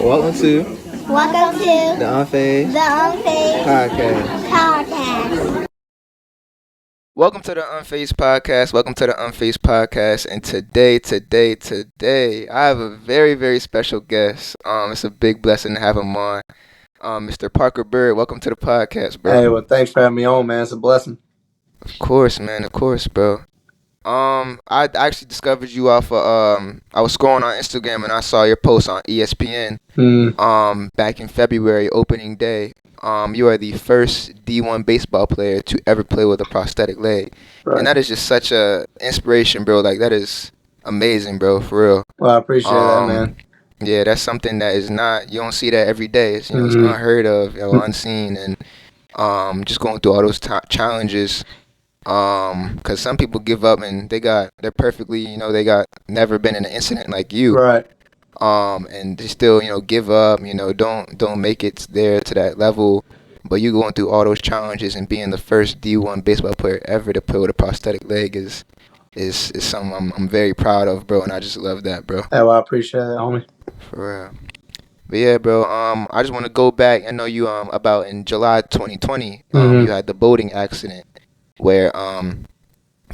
Welcome to Welcome to the Unfazed the Unfazed Podcast. Podcast. Welcome to the Unfazed Podcast. Welcome to the Unfazed Podcast. And today, I have a very, very special guest. It's a big blessing to have him on. Mr. Parker Byrd, welcome to the podcast, bro. Hey, well, thanks for having me on, man. It's a blessing. Of course, man. Of course, bro. I actually discovered you off of, I was scrolling on Instagram and I saw your post on ESPN, back in February, opening day. You are the first D1 baseball player to ever play with a prosthetic leg. Right. And that is just such a inspiration, bro. Like, that is amazing, bro, for real. Well, I appreciate that, man. Yeah, that's something that is not, you don't see that every day. It's, it's unheard of, unseen, and just going through all those challenges. Because some people give up and they're perfectly, they got never been in an incident like you. Right. And they still, give up, don't make it there to that level. But you going through all those challenges and being the first D1 baseball player ever to play with a prosthetic leg is something I'm very proud of, bro. And I just love that, bro. Hey, well, I appreciate that, homie. For real. But yeah, bro. I just want to go back. I know you about in July 2020, you had the boating accident where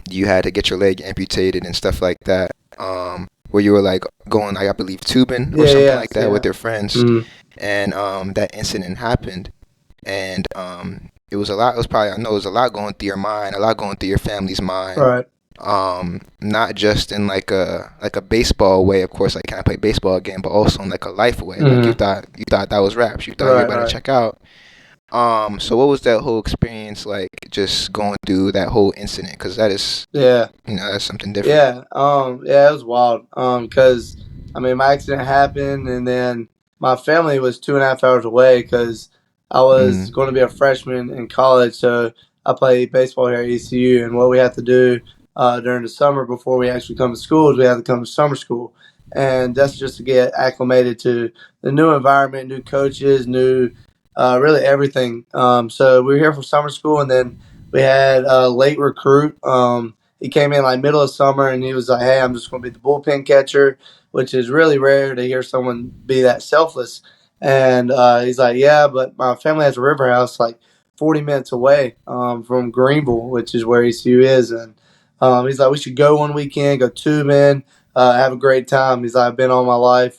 you had to get your leg amputated and stuff like that. Where you were like going, I believe, tubing or something like that with your friends, and that incident happened, and it was a lot. It was probably, I know, it was a lot going through your mind, a lot going through your family's mind. Right. Not just in like a baseball way, of course, like, can I play baseball again, but also in like a life way. Like you thought that was raps. You thought you were about to check out. So what was that whole experience like, just going through that whole incident? Because that is, that's something different. Yeah. It was wild. Because my accident happened, and then my family was 2.5 hours away because I was going to be a freshman in college. So I played baseball here at ECU, and what we have to do during the summer before we actually come to school is we have to come to summer school, and that's just to get acclimated to the new environment, new coaches, new. Really everything. So we were here for summer school, and then we had a late recruit. He came in like middle of summer, and he was like, "Hey, I'm just going to be the bullpen catcher," which is really rare to hear someone be that selfless. And he's like, "Yeah, but my family has a river house like 40 minutes away from Greenville, which is where ECU is." And he's like, "We should go one weekend, go tubing, have a great time." He's like, "I've been all my life.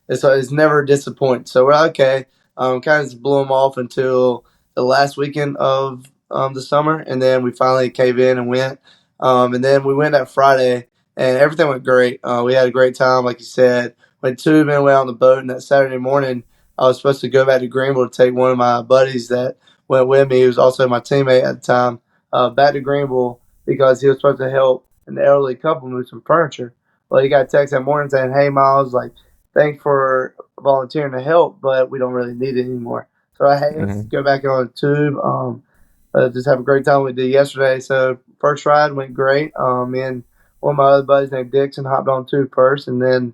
It's never disappointing." So we're like, okay. Kind of just blew them off until the last weekend of the summer, and then we finally caved in and went. And then we went that Friday, and everything went great. We had a great time, like you said. Went tubing, went on the boat, and that Saturday morning, I was supposed to go back to Greenville to take one of my buddies that went with me, who was also my teammate at the time, back to Greenville because he was supposed to help an elderly couple move some furniture. Well, he got a text that morning saying, "Hey, Miles, thanks for volunteering to help, but we don't really need it anymore." So let's go back on the tube. Just have a great time we did yesterday. So first ride went great. Me and one of my other buddies named Dixon hopped on tube first, and then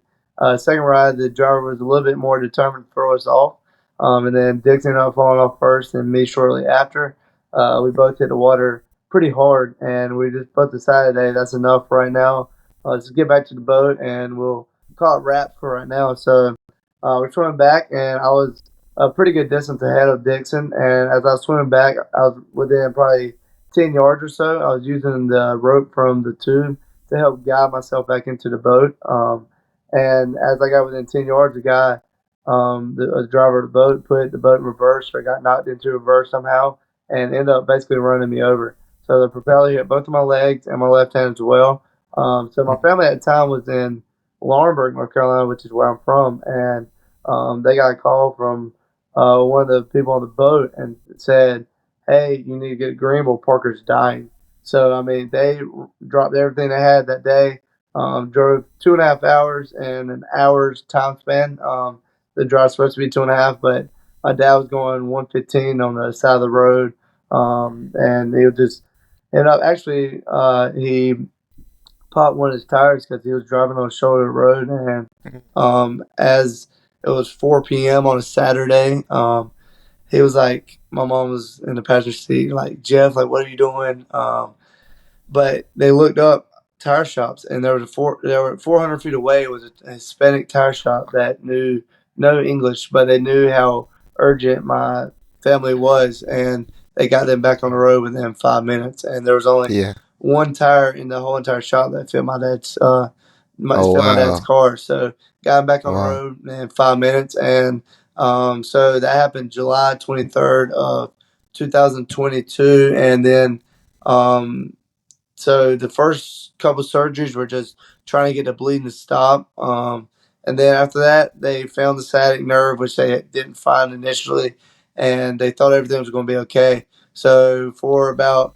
second ride the driver was a little bit more determined to throw us off. And then Dixon ended up falling off first, and me shortly after. We both hit the water pretty hard, and we just both decided, hey, that's enough right now. Let's get back to the boat, and we'll call it wraps for right now. So we're swimming back, and I was a pretty good distance ahead of Dixon. And as I was swimming back, I was within probably 10 yards or so. I was using the rope from the tube to help guide myself back into the boat. And as I got within 10 yards, the guy, the driver of the boat, put the boat in reverse, or got knocked into reverse somehow, and ended up basically running me over. So the propeller hit both of my legs and my left hand as well. So my family at the time was in Laurinburg, North Carolina, which is where I'm from, and they got a call from one of the people on the boat and said, "Hey, you need to get to Greenville. Parker's dying." So they dropped everything they had that day, drove 2.5 hours and an hour's time span. The drive's supposed to be 2.5, but my dad was going 115 on the side of the road, and he just ended up actually he popped one of his tires because he was driving on a shoulder road, and as it was 4 p.m. on a Saturday, he was like, my mom was in the passenger seat, like, "Jeff, like, what are you doing?" But they looked up tire shops, and there were 400 feet away was a Hispanic tire shop that knew no English, but they knew how urgent my family was, and they got them back on the road within 5 minutes. And there was only Yeah. one tire in the whole entire shop that fit Oh fit my dad's wow. car. So got him back on the Wow. road in 5 minutes, and so that happened July 23rd of 2022, and then um, so the first couple surgeries were just trying to get the bleeding to stop. And then after that, they found the sciatic nerve, which they didn't find initially, and they thought everything was going to be okay. So for about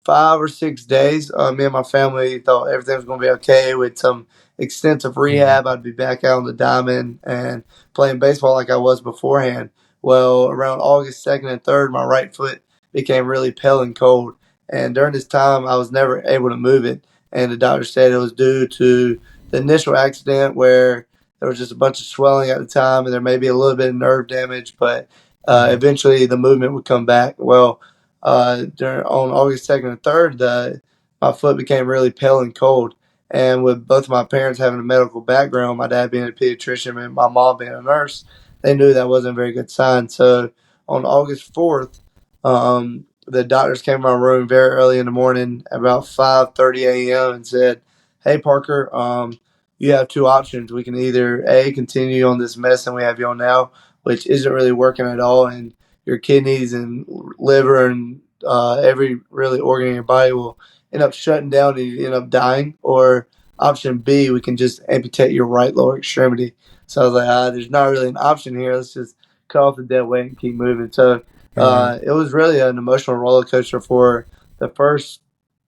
5 or 6 days, me and my family thought everything was going to be okay with some extensive Mhm. rehab. I'd be back out on the diamond and playing baseball like I was beforehand. Well, around August 2nd and 3rd, my right foot became really pale and cold. And during this time, I was never able to move it. And the doctor said it was due to the initial accident where there was just a bunch of swelling at the time and there may be a little bit of nerve damage, but Mhm. eventually the movement would come back. Well, on August 2nd and 3rd, my foot became really pale and cold. And with both of my parents having a medical background, my dad being a pediatrician and my mom being a nurse, they knew that wasn't a very good sign. So on August 4th, the doctors came to my room very early in the morning, about 5:30 a.m., and said, "Hey, Parker, you have two options. We can either A, continue on this medicine we have you on now, which isn't really working at all, and your kidneys and liver and every really organ in your body will end up shutting down and you end up dying. Or option B, we can just amputate your right lower extremity." So I was like, there's not really an option here. Let's just cut off the dead weight and keep moving. So Mhm. it was really an emotional roller coaster for the first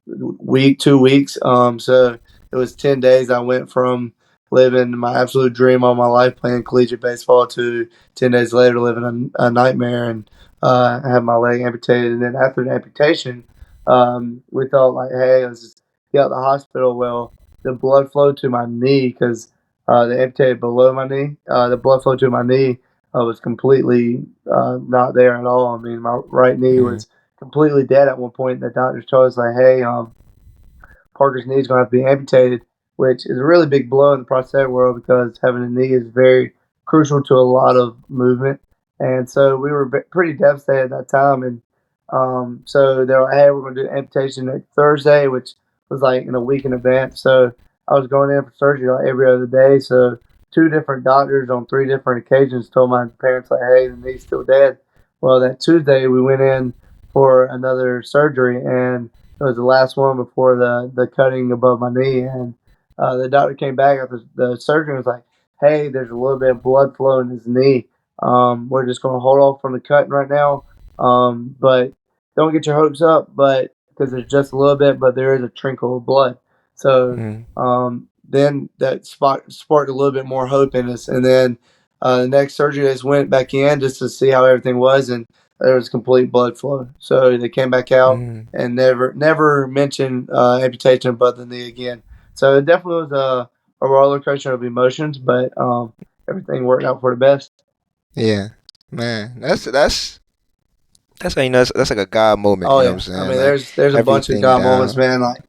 week, 2 weeks. So it was 10 days. I went from living my absolute dream all my life, playing collegiate baseball, to 10 days later living a nightmare, and I had my leg amputated. And then after the amputation, we thought like, hey, let's just get out of the hospital. Well, the blood flow to my knee because they amputated below my knee. The blood flow to my knee was completely not there at all. I mean, my right knee Mhm. was completely dead at one point. The doctors told us like, hey, Parker's knee is going to have to be amputated, which is a really big blow in the prosthetic world because having a knee is very crucial to a lot of movement. And so we were pretty devastated at that time. And so they were like, hey, we're going to do amputation next Thursday, which was like in a week in advance. So I was going in for surgery like every other day. So two different doctors on three different occasions told my parents like, hey, the knee's still dead. Well, that Tuesday we went in for another surgery, and it was the last one before the cutting above my knee. And the doctor came back after the surgery and was like, hey, there's a little bit of blood flow in his knee. We're just going to hold off from the cutting right now. But don't get your hopes up, but because there's just a little bit, but there is a trickle of blood. So Mhm. then that sparked a little bit more hope in us. And then the next surgery, I just went back in just to see how everything was, and there was complete blood flow. So they came back out Mhm. and never mentioned amputation above the knee again. So it definitely was a roller coaster of emotions, but everything worked out for the best. Yeah. Man, that's how you know that's like a God moment. Oh You know what I'm yeah, I saying? mean, Like there's a bunch of everything God moments, down. man. Like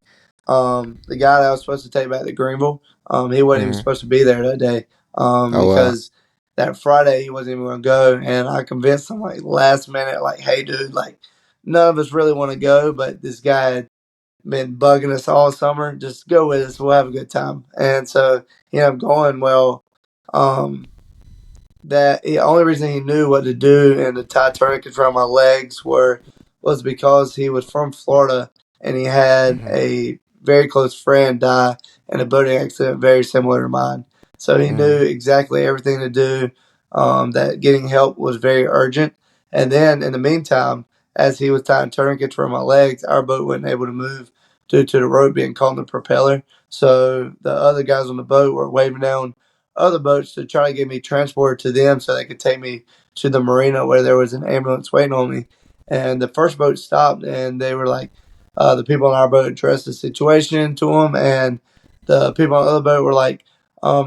the guy that I was supposed to take back to Greenville, he wasn't even Mhm. supposed to be there that day, Oh wow. because that Friday he wasn't even going to go, and I convinced him like last minute, like, hey, dude, like none of us really want to go, but this guy had been bugging us all summer. Just go with us, we'll have a good time, and so he ended up going. Well, um, that the only reason he knew what to do and the tie tourniquets around my legs was because he was from Florida and he had Mhm. a very close friend die in a boating accident very similar to mine. So he knew Mhm. exactly everything to do. That getting help was very urgent. And then in the meantime, as he was tying tourniquets around my legs, our boat wasn't able to move due to the rope being caught in the propeller. So the other guys on the boat were waving down other boats to try to get me transported to them so they could take me to the marina where there was an ambulance waiting on me. And the first boat stopped, and they were like, the people on our boat addressed the situation to them, and the people on the other boat were like,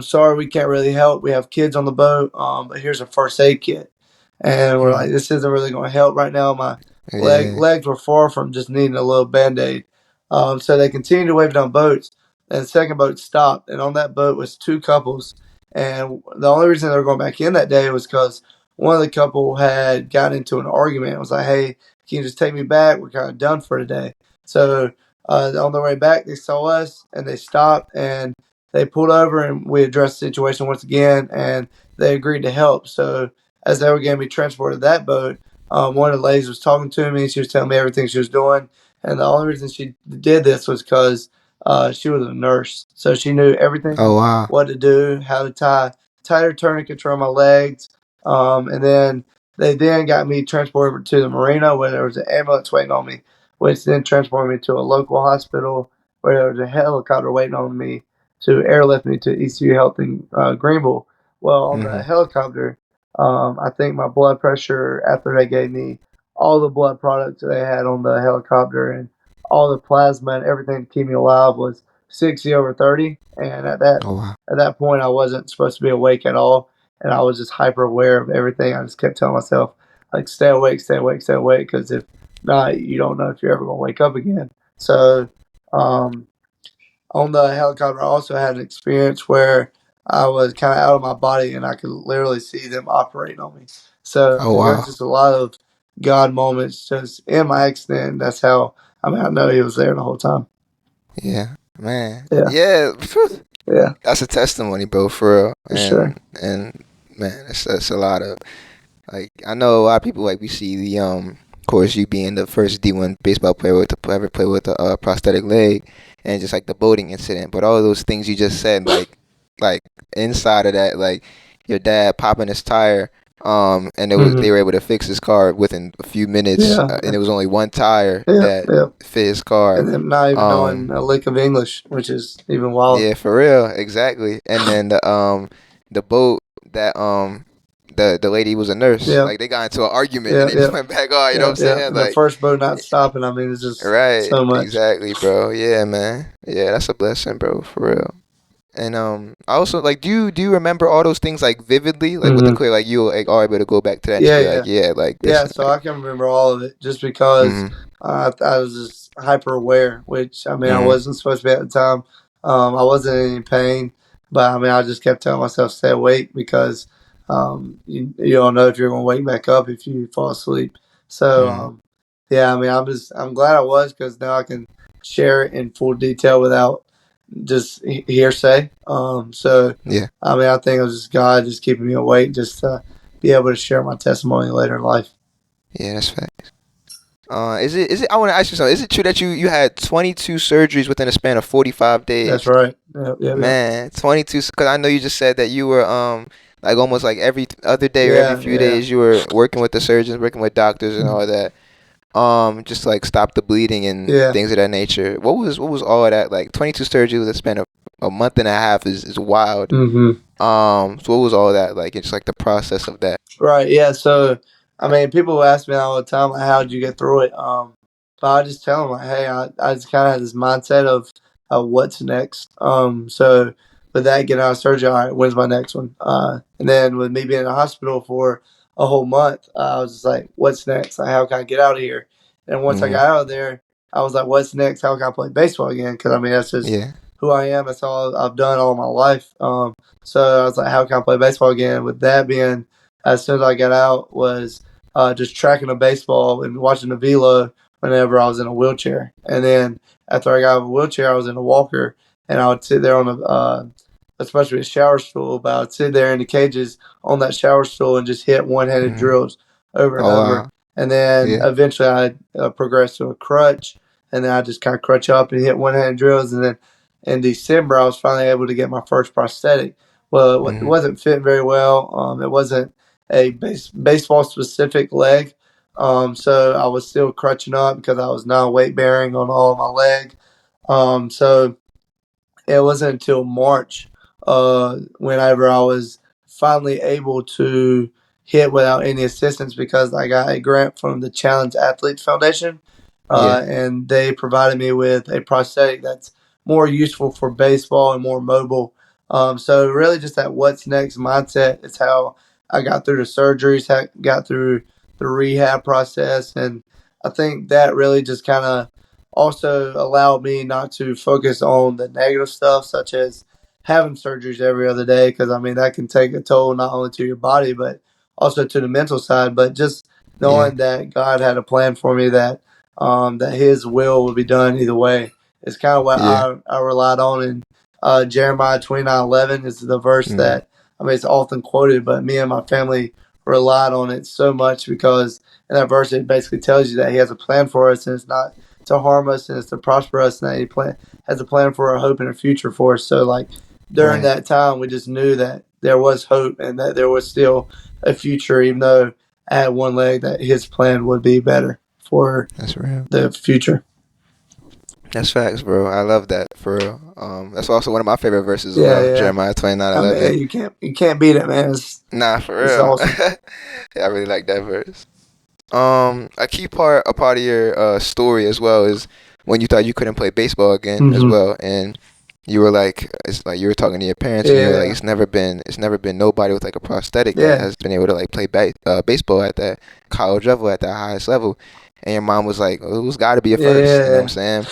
sorry, we can't really help. We have kids on the boat, but here's a first aid kit. And we're like, Mhm. this isn't really going to help right now. My Yeah. legs were far from just needing a little band aid. So they continued to wave down boats, and the second boat stopped, and on that boat was two couples, And the only reason they were going back in that day was because one of the couple had gotten into an argument. It was like, hey, can you just take me back? We're kind of done for today. So on their way back, they saw us and they stopped and they pulled over and we addressed the situation once again and they agreed to help. So as they were going to be transported to that boat, one of the ladies was talking to me. She was telling me everything she was doing. And the only reason she did this was because she was a nurse. So she knew everything, Oh wow. what to do, how to tie tighter tourniquets around my legs. And then they then got me transported to the marina where there was an ambulance waiting on me, which then transported me to a local hospital where there was a helicopter waiting on me to airlift me to ECU Health in Greenville. Well, on the helicopter, I think my blood pressure, after they gave me all the blood products they had on the helicopter and all the plasma and everything to keep me alive, was 60/30. And at Oh wow. that point, I wasn't supposed to be awake at all, and I was just hyper aware of everything. I just kept telling myself, like, stay awake, stay awake, stay awake, because if not, you don't know if you're ever going to wake up again. So, on the helicopter, I also had an experience where I was kind of out of my body and I could literally see them operating on me. So, I Oh mean, there's wow. just a lot of God moments just in my accident. That's how, I mean, I know He was there the whole time. Yeah, man. Yeah. Yeah. Yeah, That's a testimony, bro, for real. for sure. And man, that's a lot of, like, I know a lot of people, like, we see the of course, you being the first D1 baseball player to ever play with a prosthetic leg, and just like the boating incident, but all those things you just said, like inside of that, like your dad popping his tire, and they were able to fix his car within a few minutes, Yeah. and it was only one tire Yeah, that yeah. fit his car. And them not even knowing a lick of English, which is even wild. Yeah, for real, exactly. And then the boat that the lady was a nurse. Yeah. Like, they got into an argument Yeah, and they just yeah. went back on. You know what I'm saying? And the Like, first boat not stopping, I mean, it's just right, so much. exactly, bro. Yeah, man. Yeah, that's a blessing, bro, for real. And I also, like, do you remember all those things, like, vividly, like with the clear, like, you like are able to go back to that and Yeah, just be like, yeah, like this. Yeah, so I can remember all of it just because Mhm. I was just hyper aware, which I mean I Mhm. wasn't supposed to be at the time. I wasn't in any pain, but I mean I just kept telling myself stay awake because you don't know if you're going to wake back up if you fall asleep. So yeah, I mean I'm glad I was because now I can share it in full detail without just hearsay. So Yeah. I mean I think it was just God just keeping me awake just to be able to share my testimony later in life. Yeah, that's facts. Is it? I want to ask you something. Is it true that you had 22 surgeries within a span of 45 days? That's right. Yeah. Man, 22. Because I know you just said that you were like almost like every other day or every few days you were working with the surgeons, working with doctors and all that. Just like stop the bleeding and things of that nature. What was all of that like? 22 surgeries within a span of a month and a half is wild. So what was all that like? It's like the process of that. Right. Yeah. So I mean, people ask me all the time, like, "How did you get through it?" But I just tell them, like, "Hey, I just kind of had this mindset of what's next." So with that, getting out of surgery, all right, when's my next one? And then with me being in the hospital for a whole month, I was just like, "What's next? Like, how can I get out of here?" And once I got out of there, I was like, "What's next? How can I play baseball again?" Because I mean, that's just who I am. That's all I've done all my life. So I was like, "How can I play baseball again?" With that being as soon as I got out was just tracking a baseball and watching the velo whenever I was in a wheelchair. And then after I got out of a wheelchair, I was in a walker, and I would sit there on especially a shower stool, but I would sit there in the cages on that shower stool and just hit one-handed drills over and over. Wow. And then eventually I progressed to a crutch, and then I just kind of crutch up and hit one-handed drills. And then in December, I was finally able to get my first prosthetic. Well, it wasn't fitting very well. It wasn't a baseball specific leg. So I was still crutching up because I was non weight bearing on all of my leg. So it wasn't until March, whenever I was finally able to hit without any assistance because I got a grant from the Challenge Athletes Foundation. And they provided me with a prosthetic that's more useful for baseball and more mobile. So really just that what's next mindset is how I got through the surgeries, got through the rehab process. And I think that really just kind of also allowed me not to focus on the negative stuff, such as, having surgeries every other day, because I mean that can take a toll not only to your body but also to the mental side. But just knowing that God had a plan for me, that that His will would be done either way, is kind of what I relied on. And Jeremiah 29:11 is the verse that, I mean, it's often quoted, but me and my family relied on it so much, because in that verse it basically tells you that He has a plan for us, and it's not to harm us, and it's to prosper us, and that He has a plan for our hope and a future for us. So like during that time, we just knew that there was hope and that there was still a future, even though I had one leg, that His plan would be better for the future. That's facts, bro. I love that, for real. That's also one of my favorite verses as well, Jeremiah 29:11. I mean, you can't beat it, man. For real. It's awesome. Yeah, I really like that verse. A key part, of your story as well, is when you thought you couldn't play baseball again as well, and you were like, it's like you were talking to your parents, and you were like, it's never been nobody with like a prosthetic that has been able to like play baseball at that college level, at that highest level, and your mom was like, oh, it's got to be a first. You know what I'm saying?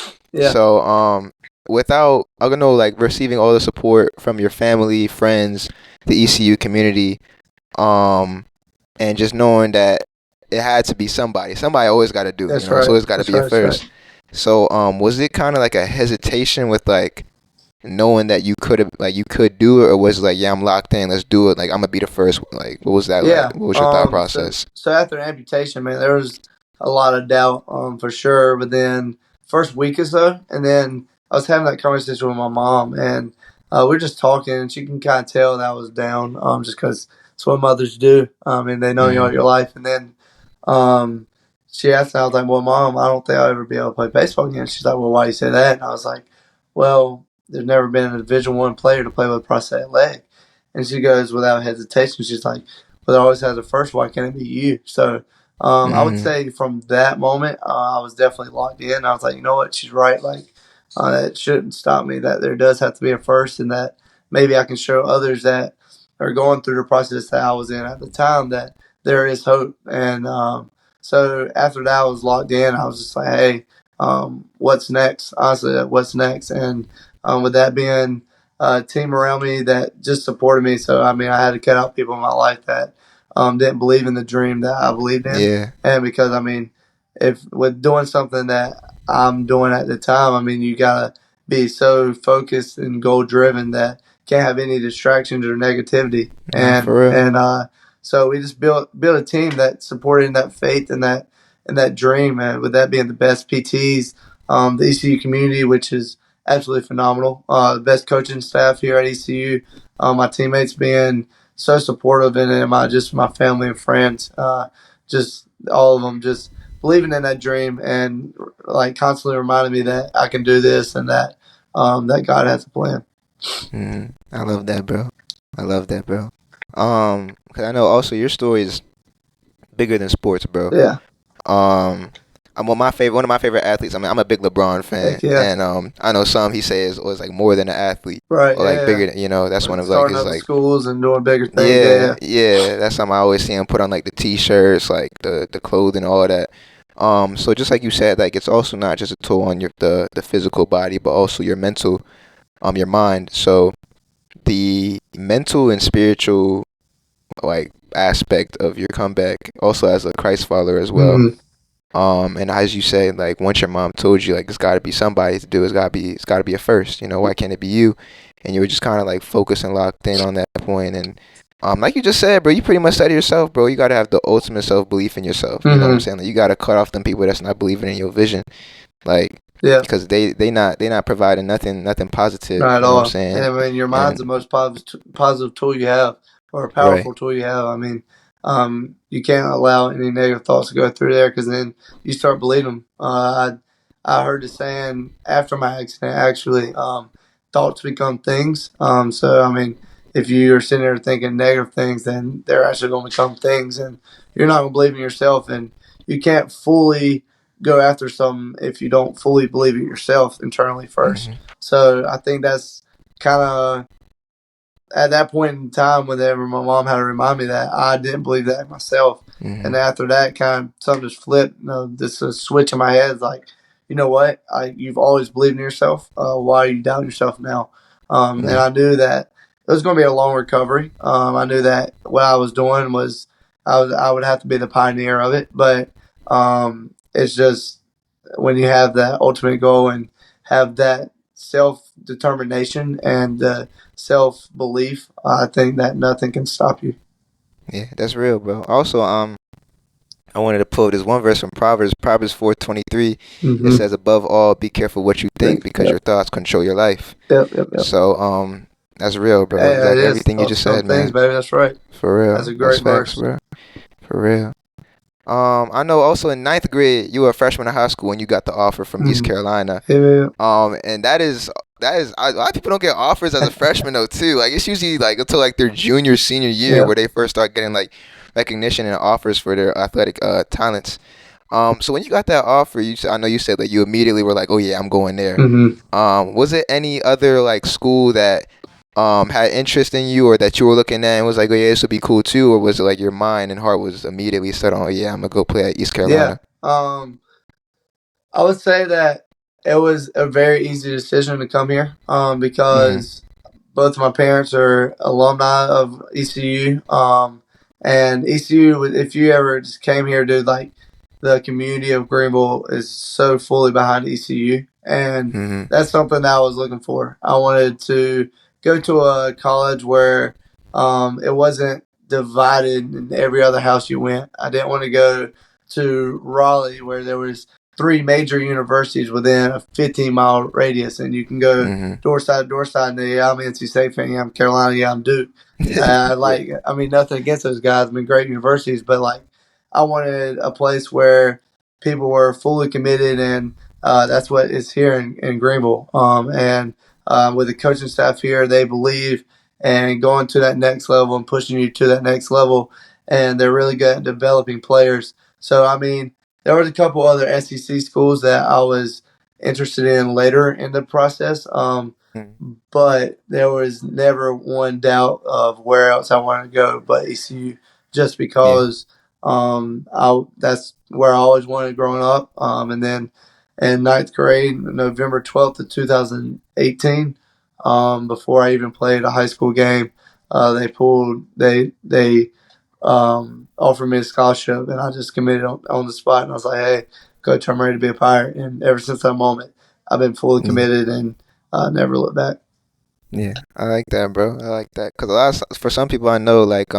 So without, I don't know, like receiving all the support from your family, friends, the ECU community, and just knowing that it had to be somebody always got to do it. It's always got to be a first. So was it kind of like a hesitation with like knowing that you could do it, or was it like, I'm locked in, let's do it, like I'm gonna be the first? Like what was that like? What was your thought process? So after amputation, man, there was a lot of doubt for sure, but then first week or so, and then I was having that conversation with my mom, and we were just talking, and she can kind of tell that I was down, just because it's what mothers do, and they know you all your life. And then she asked me, I was like, well, Mom, I don't think I'll ever be able to play baseball again. She's like, well, why do you say that? And I was like, well, there's never been a Division I player to play with a prosthetic leg. And she goes, without hesitation, she's like, well, there always has a first, why can't it be you? So I would say from that moment, I was definitely locked in. I was like, you know what, she's right. Like, it shouldn't stop me, that there does have to be a first, and that maybe I can show others that are going through the process that I was in at the time that there is hope. And so after that, I was locked in. I was just like, hey, what's next? Honestly, what's next? And with that being a team around me that just supported me. So, I mean, I had to cut out people in my life that didn't believe in the dream that I believed in. Yeah. And because, I mean, if with doing something that I'm doing at the time, I mean, you got to be so focused and goal driven that can't have any distractions or negativity. And so we just built a team that supported in that faith and that dream. And with that being the best PTs, the ECU community, which is absolutely phenomenal. The best coaching staff here at ECU. My teammates being so supportive, and my family and friends, just all of them, just believing in that dream and like constantly reminding me that I can do this and that that God has a plan. I love that, bro. Cause I know also your story is bigger than sports, bro. Yeah. I'm one of my favorite athletes. I mean, I'm a big LeBron fan, and I know some he says was like more than an athlete, right? Or like bigger. You know, that's one of like his like schools and doing bigger things. Yeah. That's something I always see him put on like the t-shirts, like the clothing, all that. So just like you said, like it's also not just a toll on the physical body, but also your mental, your mind. So the mental and spiritual like aspect of your comeback, also as a Christ follower as well. And as you say, like once your mom told you like it's got to be somebody to do, it's got to be a first. You know, why can't it be you? And you were just kind of like focused and locked in on that point. And like you just said, bro, you pretty much said to yourself, bro, you got to have the ultimate self belief in yourself. You know what I'm saying? Like you got to cut off them people that's not believing in your vision, like because they not providing nothing positive. Not at all. What I'm saying? And I mean, your mind's the most positive tool you have, or a powerful tool you have. I mean, you can't allow any negative thoughts to go through there, because then you start believing them. I heard the saying after my accident, actually, thoughts become things. So, I mean, if you are sitting there thinking negative things, then they're actually going to become things, and you're not going to believe in yourself, and you can't fully go after something if you don't fully believe it yourself internally first. So I think that's kind of at that point in time, whenever my mom had to remind me that, I didn't believe that myself. And after that, kind of something just flipped. You know, this switch in my head is like, you know what? You've always believed in yourself. Why are you doubting yourself now? And I knew that it was going to be a long recovery. I knew that what I was doing was I would have to be the pioneer of it. But it's just when you have that ultimate goal and have that self-determination and self-belief, I think that nothing can stop you. Yeah, that's real, bro. Also, I wanted to pull this one verse from Proverbs 4:23. It says, "Above all, be careful what you think, because your thoughts control your life." Yep. So, that's real, bro. Hey, Exactly everything you just said, things, man. baby. That's right. For real. That's a great facts, verse, bro. For real. I know also in ninth grade, you were a freshman in high school when you got the offer from East Carolina. Yeah. And that is a lot of people don't get offers as a freshman though too. Like it's usually like until like their junior, senior year where they first start getting like recognition and offers for their athletic talents. So when you got that offer, I know you said that you immediately were like, oh yeah, I'm going there. Was it any other like school that had interest in you or that you were looking at and was like, oh yeah, this would be cool too? Or was it like your mind and heart was immediately set on, oh yeah, I'm going to go play at East Carolina? Yeah. I would say that it was a very easy decision to come here because both of my parents are alumni of ECU. And ECU, if you ever just came here, dude, like the community of Greenville is so fully behind ECU. And that's something that I was looking for. I wanted to go to a college where it wasn't divided in every other house you went. I didn't want to go to Raleigh where there was 3 major universities within a 15-mile radius, and you can go door side to door side. And I'm NC State fan, I'm Carolina, I'm Duke. Nothing against those guys. Great universities, but like I wanted a place where people were fully committed, and that's what is here in Greenville. With the coaching staff here, they believe and going to that next level and pushing you to that next level, and they're really good at developing players. So, there was a couple other SEC schools that I was interested in later in the process, but there was never one doubt of where else I wanted to go but ECU, just because that's where I always wanted growing up. And then in ninth grade, November 12th of 2018, before I even played a high school game, they offered me a scholarship, and I just committed on the spot. And I was like, "Hey, coach, I'm ready to be a Pirate." And ever since that moment, I've been fully committed and never looked back. Yeah, I like that, bro. I like that because for some people I know, like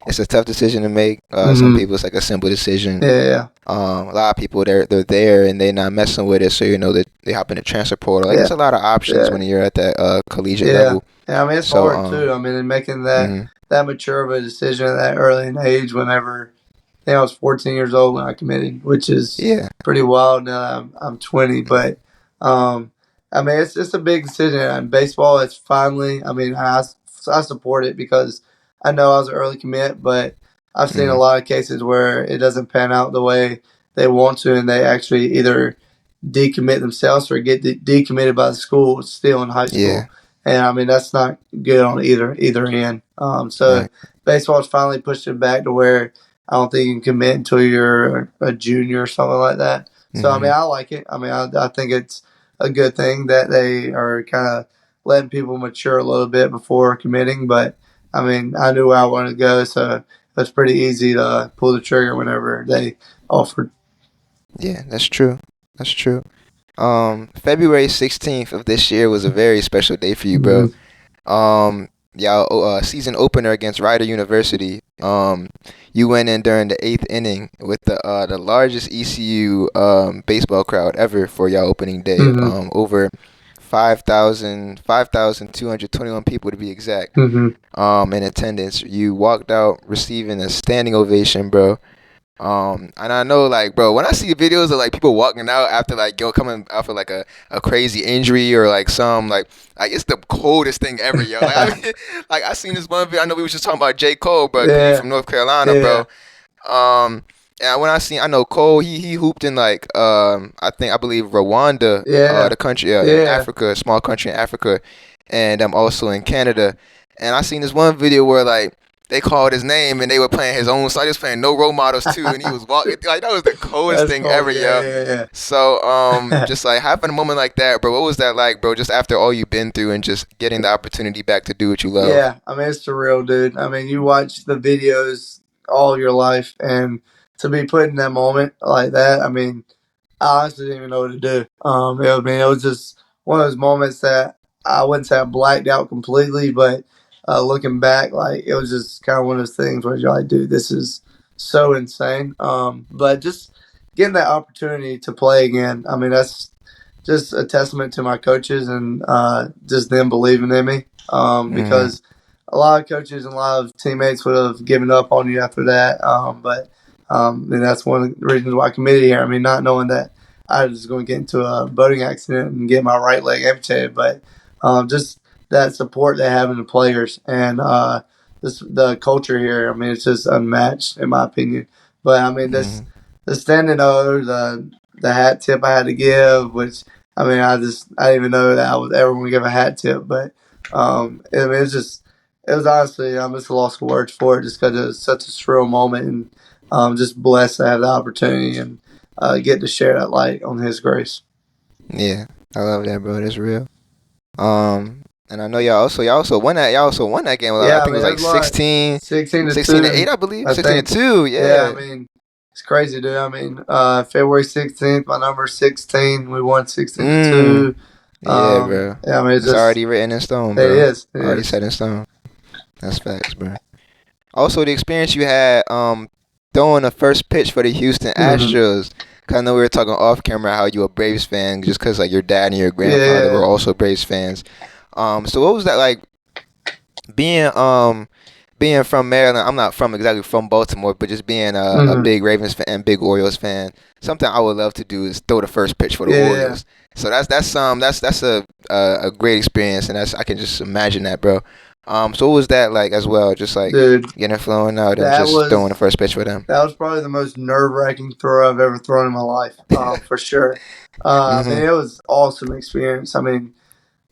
it's a tough decision to make. Some people it's like a simple decision. Yeah. A lot of people they're there and they're not messing with it, so they hop in the transfer portal. Like there's a lot of options when you're at that collegiate level. Yeah, it's hard too. In making that mature of a decision at that early in age. Whenever I think I was 14 years old when I committed, which is pretty wild. Now I'm 20, but it's a big decision. And baseball, it's finally. I support it because I know I was an early commit, but I've seen a lot of cases where it doesn't pan out the way they want to, and they actually either decommit themselves or get decommitted by the school still in high school. Yeah. And that's not good on either end. Baseball's finally pushed it back to where I don't think you can commit until you're a junior or something like that. So I like it. I think it's a good thing that they are kind of letting people mature a little bit before committing. But I knew where I wanted to go, so it was pretty easy to pull the trigger whenever they offered. Yeah, that's true. February 16th of this year was a very special day for you, bro. Y'all season opener against Rider University. You went in during the 8th inning with the largest ECU baseball crowd ever for y'all opening day. Over 5,221 people to be exact. In attendance. You walked out receiving a standing ovation, bro. And I know, like, bro, when I see videos of like people walking out after like coming after like a crazy injury or like some like it's the coldest thing ever, yo. Like, I seen this one video. I know we was just talking about J. Cole, but he's from North Carolina, bro. And when I know Cole, he hooped in like I believe Rwanda, the country, in Africa, a small country in Africa, and also in Canada. And I seen this one video where like they called his name and they were playing his own song. He was playing No Role Models too, and he was walking like that was the coolest thing cool. ever, Yeah, yo. yeah. So just like having a moment like that, bro. What was that like, bro? Just after all you've been through and just getting the opportunity back to do what you love. Yeah, I mean, it's surreal, dude. I mean, you watch the videos all your life, and to be put in that moment like that, I mean, I honestly didn't even know what to do. I mean, it was just one of those moments that I wouldn't say I blacked out completely, but looking back, like it was just kind of one of those things where you're like, dude, this is so insane. But just getting that opportunity to play again, I mean, that's just a testament to my coaches and just them believing in me. Because a lot of coaches and a lot of teammates would have given up on you after that. And that's one of the reasons why I committed here. I mean, not knowing that I was going to get into a boating accident and get my right leg amputated, but just that support they have in the players and the culture here. I mean, it's just unmatched in my opinion. But I mean, the standing O, the hat tip I had to give, which I mean, I didn't even know that I was ever going to give a hat tip, but I mean, it was honestly, I'm just lost for words for it just because it was such a surreal moment and just blessed to have the opportunity and get to share that light on His grace. Yeah, I love that, bro. That's real. And I know y'all also won that game. Yeah, I think it was like 16 to 8, I believe. 16 to 2. Yeah, I mean, it's crazy, dude. I mean, February 16th, my number 16. We won 16 to 2. Yeah, bro. Yeah, I mean, it's already written in stone, bro. It is. Already set in stone. That's facts, bro. Also, the experience you had throwing the first pitch for the Houston Astros. Cause I know we were talking off camera how you a Braves fan just because like your dad and your grandfather were also Braves fans. So what was that like being from Maryland? I'm not exactly from Baltimore, but just being a big Ravens fan, big Orioles fan. Something I would love to do is throw the first pitch for the Orioles. So that's a great experience, and I can just imagine that, bro. So what was that like as well? Just like getting flowing out and just throwing the first pitch for them. That was probably the most nerve-wracking throw I've ever thrown in my life, for sure. I mean, it was an awesome experience. I mean,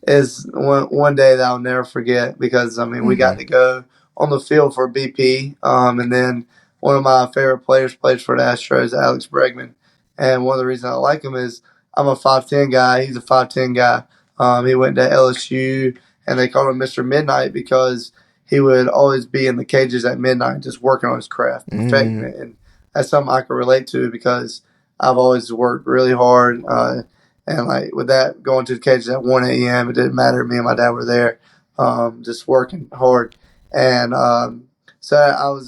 it's one day that I'll never forget because, I mean, we got to go on the field for BP, and then one of my favorite players plays for the Astros, Alex Bregman. And one of the reasons I like him is I'm a 5'10" guy. He's a 5'10" guy. He went to LSU, and they called him Mr. Midnight because he would always be in the cages at midnight just working on his craft, perfecting it. And that's something I can relate to because I've always worked really hard. And like with that, going to the cages at 1 a.m., it didn't matter. Me and my dad were there just working hard. And so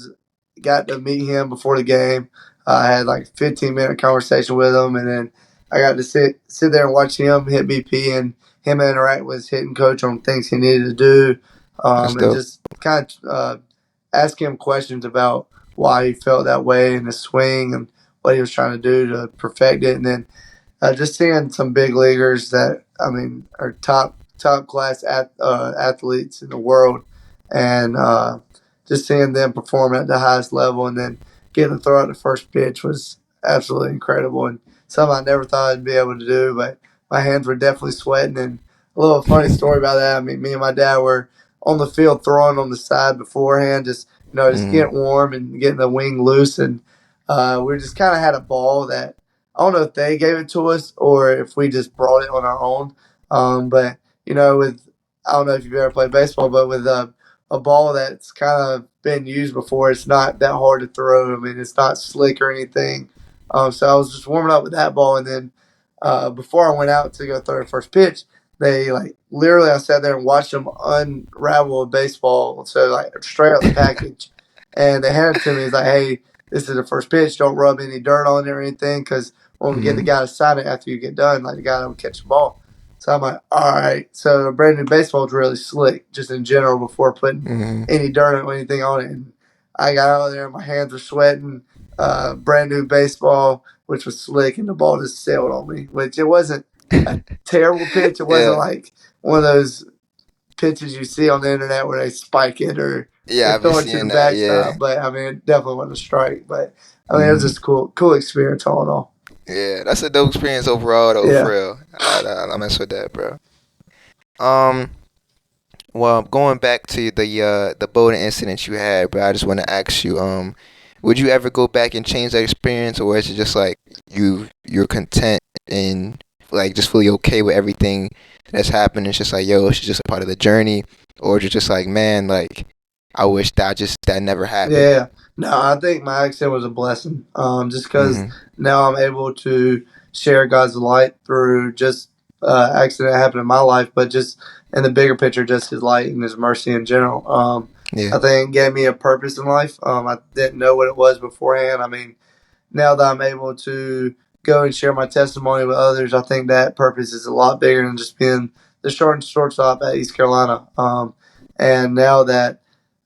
got to meet him before the game. I had like a 15-minute conversation with him, and then I got to sit there and watch him hit BP and him interact with his hitting coach on things he needed to do, and just kind of ask him questions about why he felt that way in his swing and what he was trying to do to perfect it. And then just seeing some big leaguers that, I mean, are top class athletes in the world, and just seeing them perform at the highest level and then getting to throw out the first pitch was absolutely incredible and something I never thought I'd be able to do, but my hands were definitely sweating. And a little funny story about that, I mean, me and my dad were on the field throwing on the side beforehand, just getting warm and getting the wing loose, and we just kind of had a ball that I don't know if they gave it to us or if we just brought it on our own. But I don't know if you've ever played baseball, but with a ball that's kind of been used before, it's not that hard to throw. I mean, it's not slick or anything. So I was just warming up with that ball, and then before I went out to go throw the first pitch, they literally I sat there and watched them unravel a baseball, so straight out the package, and they handed it to me. It's like, hey, this is the first pitch. Don't rub any dirt on it or anything, because when we get the guy to sign it after you get done, the guy that will catch the ball. So I'm like, all right. So brand new baseball is really slick, just in general, before putting any dirt or anything on it. And I got out there, and my hands were sweating. Brand new baseball, which was slick, and the ball just sailed on me. Which it wasn't a terrible pitch. It wasn't like one of those pitches you see on the internet where they spike it or throw it to the backstop. But I mean, it definitely wasn't a strike. But I mean, it was just cool experience all in all. Yeah, that's a dope experience overall, though, for real. I mess with that, bro. Well, going back to the boating incident you had, but I just want to ask you, would you ever go back and change that experience, or is it just like you're content and like just fully okay with everything that's happened? It's just like, yo, it's just a part of the journey, or is it just like, man, like I wish that never happened. Yeah, no, I think my accident was a blessing. Just because Mhm. now I'm able to share God's light through just accident that happened in my life, but just in the bigger picture, just His light and His mercy in general. Yeah. I think it gave me a purpose in life. I didn't know what it was beforehand. I mean, now that I'm able to go and share my testimony with others, I think that purpose is a lot bigger than just being the shortstop at East Carolina. And now that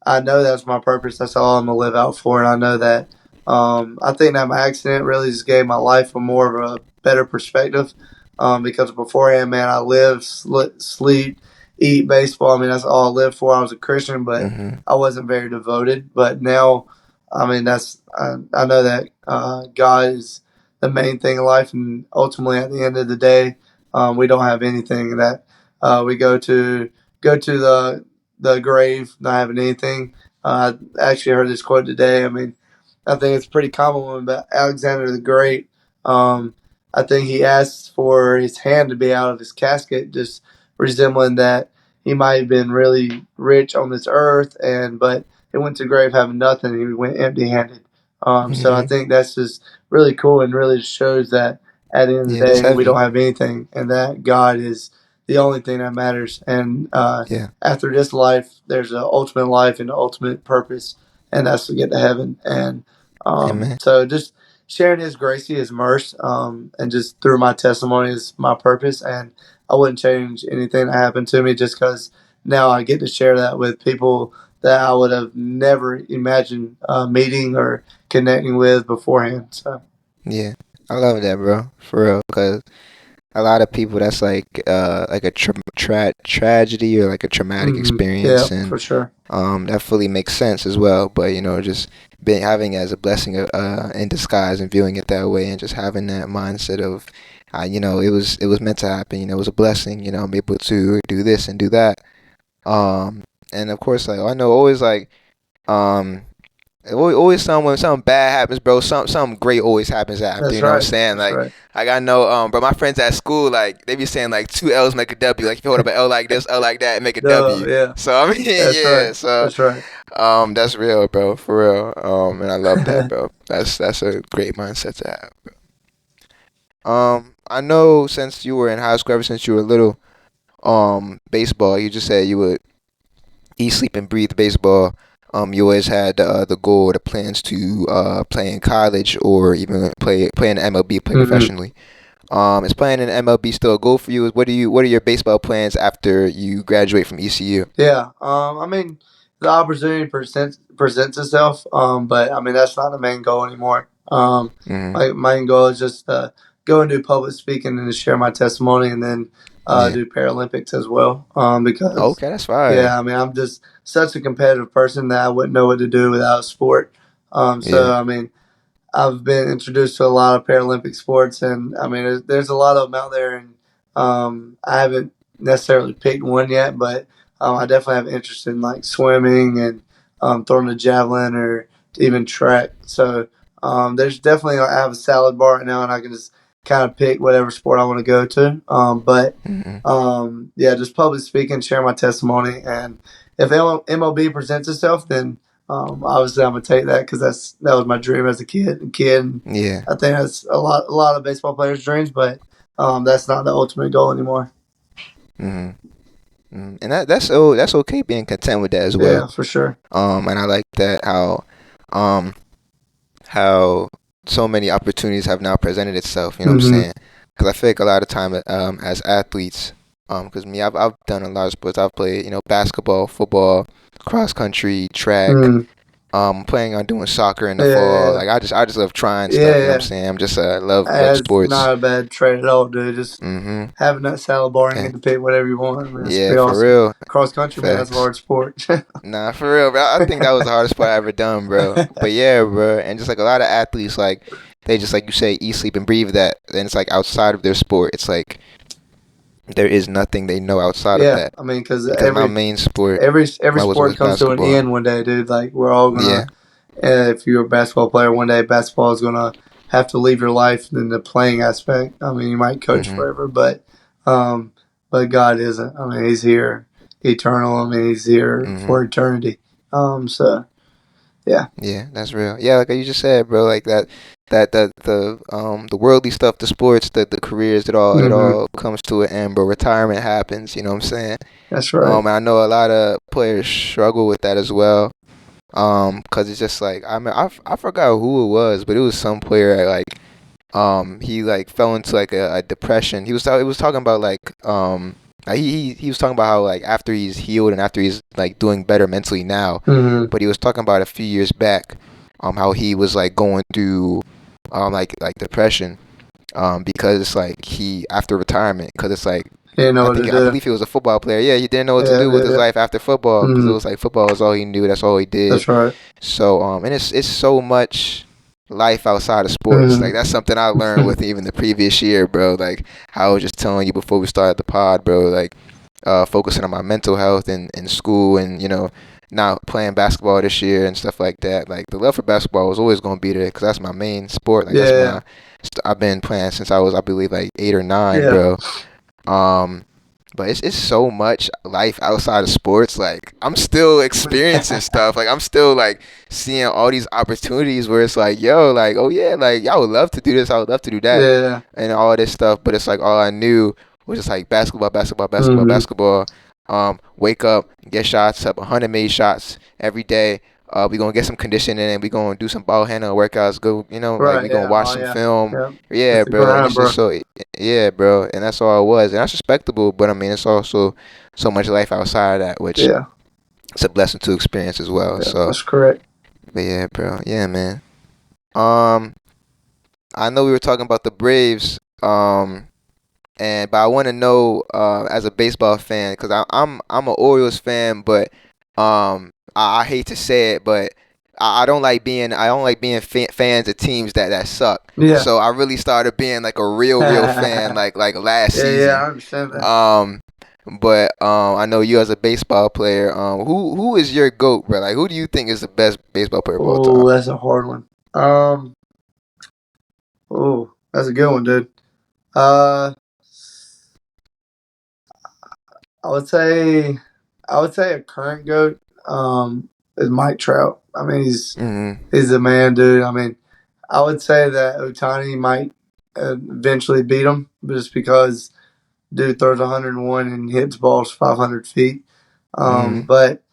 I know that's my purpose, that's all I'm gonna live out for. And I know that I think that my accident really just gave my life a more of a better perspective. Because beforehand, man, I lived, sleep, eat baseball. I mean, that's all I lived for. I was a Christian, but Mhm. I wasn't very devoted. But now, I mean, I know that God is the main thing in life, and ultimately, at the end of the day, we don't have anything that we go to the grave not having anything. I actually heard this quote today. I mean, I think it's a pretty common one, but Alexander the Great, um, I think he asked for his hand to be out of his casket, just resembling that he might have been really rich on this earth, and but he went to the grave having nothing, and he went empty-handed. So I Mhm. think that's just really cool and really shows that at the end of the Yeah, that's day, we heavy. don't have anything, and that God is the only thing that matters. And Yeah. after this life, there's an ultimate life and an ultimate purpose, and that's to get to heaven. And Amen. so just sharing His grace, His mercy, and just through my testimony is my purpose. And I wouldn't change anything that happened to me just because now I get to share that with people that I would have never imagined meeting or connecting with beforehand. So, Yeah. I love that, bro. For real, cause a lot of people that's like a tragedy or like a traumatic yeah, experience, and for sure. that fully makes sense as well. But just being having it as a blessing in disguise and viewing it that way, and just having that mindset of it was meant to happen. It was a blessing. I'm able to do this and do that. And of course, like I know always like um always when something bad happens, bro. Something great always happens after. That's You know what I'm right. saying? That's right. Like I know, bro. My friends at school, like they be saying like two L's make a W. Like if you hold up an L like this, L like that, and make a No, W. yeah, So I mean, that's right. yeah. So That's right. that's real, bro. For real. And I love that, bro. That's a great mindset to have. I know since you were in high school, ever since you were little, baseball. You just said you would eat, sleep, and breathe baseball. You always had the goal, the plans to play in college or even play in the MLB, play hmm professionally. Is playing in the MLB still a goal for you? What are your baseball plans after you graduate from ECU? Yeah. I mean, the opportunity presents itself. But I mean, that's not the main goal anymore. Hmm. My main goal is just go and do public speaking and to share my testimony, and then Yeah. do Paralympics as well. Because Okay, that's fire. yeah, I mean, I'm just such a competitive person that I wouldn't know what to do without sport. So Yeah. I mean, I've been introduced to a lot of Paralympic sports, and I mean, there's a lot of them out there, and I haven't necessarily picked one yet, but I definitely have interest in like swimming and throwing a javelin or even track. So there's definitely I have a salad bar right now, and I can just kind of pick whatever sport I want to go to. But Hmm. yeah, just public speaking, share my testimony, and if MLB presents itself, then obviously, I'm gonna take that because that was my dream as a kid, and Yeah. I think that's a lot of baseball players' dreams. But that's not the ultimate goal anymore. Hmm. And that's okay being content with that as well. Yeah, for sure. And I like that um how so many opportunities have now presented itself. You know what I'm hmm saying? Because I feel like a lot of time as athletes, because me, I've done a lot of sports. I've played, basketball, football, cross country, track. mm Planning on doing soccer in the fall. Yeah, Like I just love trying yeah, stuff. You know what I'm yeah. saying? I'm just love It's sports. not a bad trade at all, dude. Just Mhm. having that salad bar and Okay. getting to pick whatever you want. I mean, that's Yeah, pretty for awesome. real. Cross country, man, that's a Facts. hard sport. Nah, for real, bro. I think that was the hardest part I ever done, bro. But yeah, bro. And just like a lot of athletes, like they just like you say, eat, sleep, and breathe that. And it's like outside of their sport, it's like there is nothing they know outside of that. I mean, because my main sport every was sport comes to an basketball. end one day, dude. Like we're all gonna. If you're a basketball player, one day basketball is gonna have to leave your life in the playing aspect. I mean, you might coach forever, but God isn't. I mean, He's here eternal. I mean, He's here for eternity. So yeah. Yeah, that's real. Yeah, like you just said, bro. Like the worldly stuff, the sports, the careers, it all comes to an end, bro. Retirement happens. You know what I'm saying? That's right. I know a lot of players struggle with that as well. Cause it's just like I forgot who it was, but it was some player like he like fell into like a depression. He was talking about like he was talking about how like after he's healed and after he's like doing better mentally now, but he was talking about a few years back how he was like going through like depression because it's like he after retirement, because it's like I believe he was a football player. Yeah, he didn't know what to do with his life after football, because it was like football was all he knew. That's all he did. That's right. So and it's so much life outside of sports. Like that's something I learned with even the previous year, bro. Like how I was just telling you before we started the pod, bro. Like focusing on my mental health in school, and not playing basketball this year and stuff like that. Like the love for basketball was always going to be there, because that's my main sport. Like I've been playing since I was, I believe, like 8 or 9, bro. But it's so much life outside of sports. Like I'm still experiencing stuff. Like I'm still like seeing all these opportunities where it's like, yo, like, oh yeah, like I would love to do this, I would love to do that, and all this stuff. But it's like all I knew was just like basketball. Wake up, get shots up, 100 made shots every day. We gonna get some conditioning, and we gonna do some ball handling workouts. Go, like we gonna watch some film. Yeah, bro. And it's just so, bro. And that's all it was, and that's respectable. But I mean, it's also so much life outside of that, which it's a blessing to experience as well. Yeah, so that's correct. But yeah, bro. Yeah, man. I know we were talking about the Braves. But I want to know, as a baseball fan, because I'm an Orioles fan, but I hate to say it, but I don't like being fans of teams that suck. Yeah. So I really started being like a real fan like last season. Yeah, I understand that. But I know you as a baseball player. Who is your GOAT, bro? Like, who do you think is the best baseball player of all time? Oh, that's a hard one. That's a good one, dude. I would say a current GOAT is Mike Trout. I mean, he's the man, dude. I mean, I would say that Ohtani might eventually beat him, just because dude throws 101 and hits balls 500 feet. But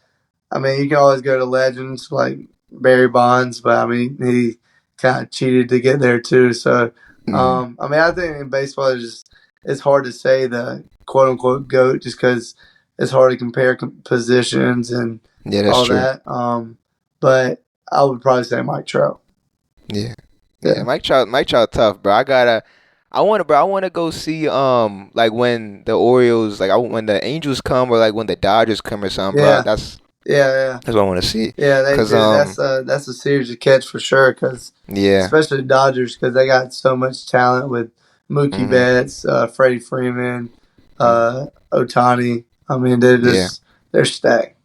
I mean, you can always go to legends like Barry Bonds, but I mean, he kind of cheated to get there too. So, I mean, I think in baseball it's hard to say the quote unquote GOAT, just because it's hard to compare positions and all true. that. But I would probably say Mike Trout. Yeah. Mike Trout tough, bro. I want to go see like when the Orioles, like when the Angels come, or like when the Dodgers come or something. Yeah. Bro. That's what I want to see. Yeah, that's a series to catch for sure. Because especially the Dodgers, because they got so much talent with Mookie Betts, Freddie Freeman, Ohtani. I mean, they're stacked.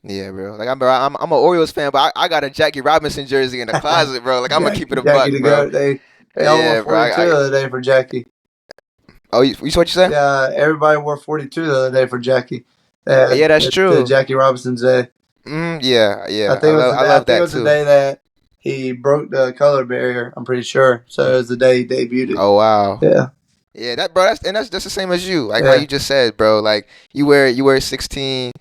Yeah, bro. Like I'm an Orioles fan, but I got a Jackie Robinson jersey in the closet, bro. Like I'm gonna keep it a buck, bro. They all wore 42 the other day for Jackie. Oh, you what you said? Yeah, everybody wore 42 the other day for Jackie. Yeah, that's true. The Jackie Robinson's day. Yeah. I love that too. It was the day that he broke the color barrier. I'm pretty sure. So it was the day he debuted. Oh wow. Yeah. Yeah, that's the same as you. Like how you just said, bro. Like you wear 16.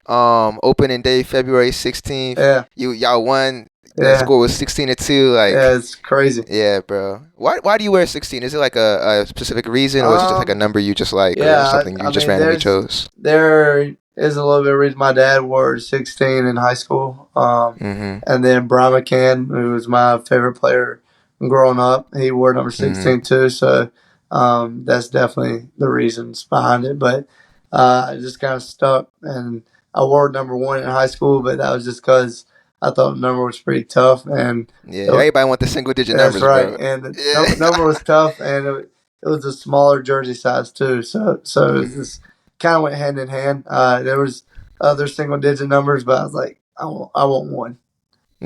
Opening day February 16th. Yeah. Y'all won. The score was 16-2. Like it's crazy. Yeah, bro. Why do you wear 16? Is it like a specific reason, or is it just like a number you just like, or something you just randomly chose? There is a little bit of reason. My dad wore 16 in high school. And then Brian McCann, who was my favorite player growing up, he wore number 16 too. So that's definitely the reasons behind it. But I just kind of stuck, and I wore number 1 in high school, but that was just because I thought the number was pretty tough. And everybody want the single digit numbers. That's right. Bro. And the number was tough, and it was a smaller jersey size too. So it was just kind of went hand in hand. There was other single digit numbers, but I was like, I want one.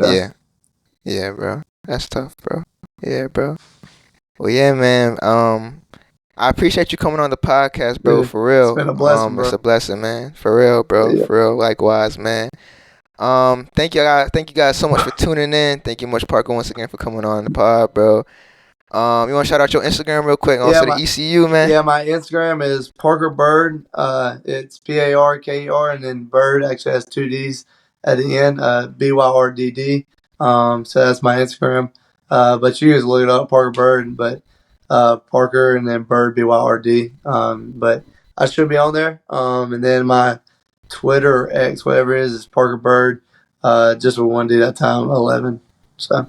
So. Yeah, bro. That's tough, bro. Yeah, bro. Well, yeah, man. I appreciate you coming on the podcast, bro. For real, it's been a blessing, bro. It's a blessing, man. For real, bro. Yeah. For real, likewise, man. Thank you guys so much for tuning in. Thank you much, Parker, once again for coming on the pod, bro. You want to shout out your Instagram real quick? Also the ECU, man. Yeah, my Instagram is Parker Byrd. It's PARKER, and then Bird actually has 2 D's at the end. BYRDD. So that's my Instagram. But you just look it up, Parker Byrd. But Parker and then Bird BYRD. But I should be on there. And then my Twitter or X, whatever it is Parker Byrd. Just with 1 D that time, 11. So.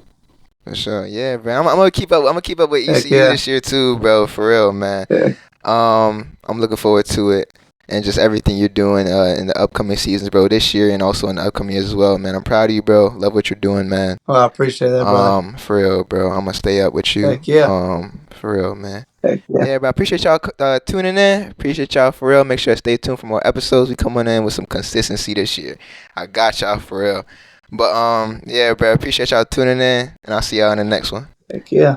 For sure, yeah, bro. I'm gonna keep up. I'm gonna keep up with ECU this year too, bro. For real, man. Yeah. I'm looking forward to it and just everything you're doing in the upcoming seasons, bro. This year and also in the upcoming years as well, man. I'm proud of you, bro. Love what you're doing, man. Well, I appreciate that, bro. For real, bro. I'm gonna stay up with you. Heck yeah. For real, man. Heck yeah. Yeah, bro. I appreciate y'all tuning in. Appreciate y'all for real. Make sure to stay tuned for more episodes. We coming in with some consistency this year. I got y'all for real. But yeah, bro, appreciate y'all tuning in, and I'll see y'all in the next one. Heck yeah.